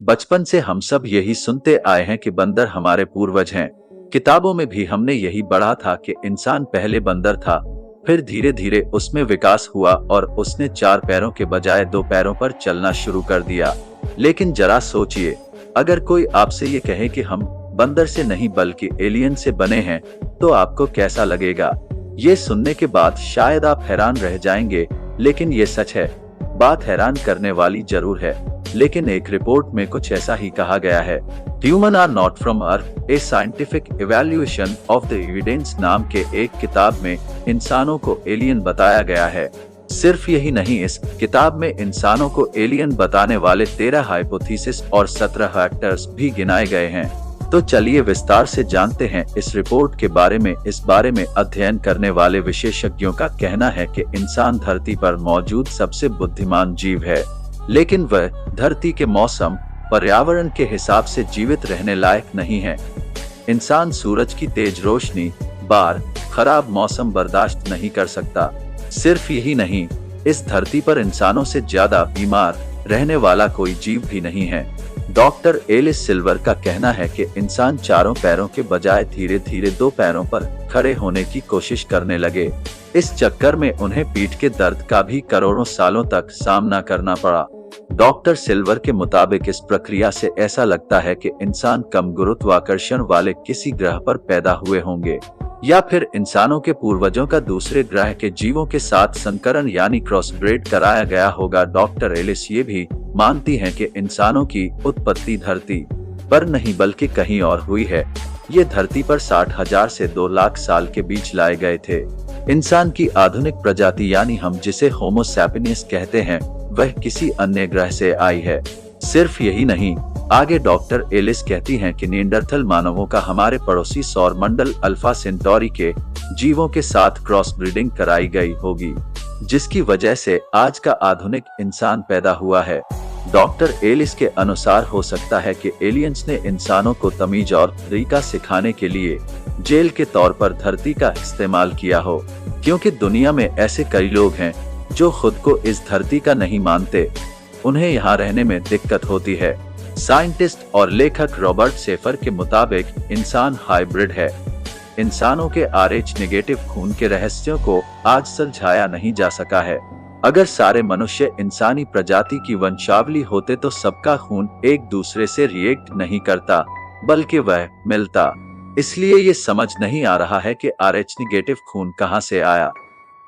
बचपन से हम सब यही सुनते आए हैं कि बंदर हमारे पूर्वज हैं। किताबों में भी हमने यही पढ़ा था कि इंसान पहले बंदर था, फिर धीरे धीरे उसमें विकास हुआ और उसने 4 पैरों के बजाय 2 पैरों पर चलना शुरू कर दिया। लेकिन जरा सोचिए, अगर कोई आपसे ये कहे कि हम बंदर से नहीं बल्कि एलियन से बने हैं, तो आपको कैसा लगेगा? ये सुनने के बाद शायद आप हैरान रह जाएंगे, लेकिन ये सच है। बात हैरान करने वाली जरूर है, लेकिन एक रिपोर्ट में कुछ ऐसा ही कहा गया है। Human are not from Earth, a scientific evaluation of the evidence नाम के एक किताब में इंसानों को एलियन बताया गया है। सिर्फ यही नहीं, इस किताब में इंसानों को एलियन बताने वाले 13 हाइपोथेसिस और 17 फैक्टर्स भी गिनाए गए हैं। तो चलिए विस्तार से जानते हैं इस रिपोर्ट के बारे में। इस बारे में अध्ययन करने वाले विशेषज्ञों का कहना है कि इंसान धरती पर मौजूद सबसे बुद्धिमान जीव है, लेकिन वह धरती के मौसम पर्यावरण के हिसाब से जीवित रहने लायक नहीं है। इंसान सूरज की तेज रोशनी, बार, खराब मौसम बर्दाश्त नहीं कर सकता। सिर्फ यही नहीं, इस धरती पर इंसानों से ज्यादा बीमार रहने वाला कोई जीव भी नहीं है। डॉक्टर एलिस सिल्वर का कहना है कि इंसान 4 पैरों के बजाय धीरे धीरे 2 पैरों पर खड़े होने की कोशिश करने लगे। इस चक्कर में उन्हें पीठ के दर्द का भी करोड़ों सालों तक सामना करना पड़ा। डॉक्टर सिल्वर के मुताबिक इस प्रक्रिया से ऐसा लगता है कि इंसान कम गुरुत्वाकर्षण वाले किसी ग्रह पर पैदा हुए होंगे, या फिर इंसानों के पूर्वजों का दूसरे ग्रह के जीवों के साथ संकरण यानी क्रॉसब्रेड कराया गया होगा। डॉक्टर एलिस ये भी मानती हैं कि इंसानों की उत्पत्ति धरती पर नहीं बल्कि कहीं और हुई है। ये धरती पर 60,000 से 2 लाख साल के बीच लाए गए थे। इंसान की आधुनिक प्रजाति यानी हम जिसे होमो सैपियंस कहते हैं, वह किसी अन्य ग्रह से आई है। सिर्फ यही नहीं, आगे डॉक्टर एलिस कहती हैं कि निएंडरथल मानवों का हमारे पड़ोसी सौर मंडल अल्फा सेंटोरी के जीवों के साथ क्रॉस ब्रीडिंग कराई गई होगी, जिसकी वजह से आज का आधुनिक इंसान पैदा हुआ है। डॉक्टर एलिस के अनुसार हो सकता है कि एलियंस ने इंसानों को तमीज और तरीका सिखाने के लिए जेल के तौर पर धरती का इस्तेमाल किया हो, क्योंकि दुनिया में ऐसे कई लोग हैं जो खुद को इस धरती का नहीं मानते। उन्हें यहाँ रहने में दिक्कत होती है। साइंटिस्ट और लेखक रॉबर्ट सेफर के मुताबिक इंसान हाइब्रिड है। इंसानों के RH नेगेटिव खून के रहस्यों को आज सुलझाया नहीं जा सका है। अगर सारे मनुष्य इंसानी प्रजाति की वंशावली होते तो सबका खून एक दूसरे से रिएक्ट नहीं करता, बल्कि वह मिलता। इसलिए ये समझ नहीं आ रहा है कि RH नेगेटिव खून कहां से आया।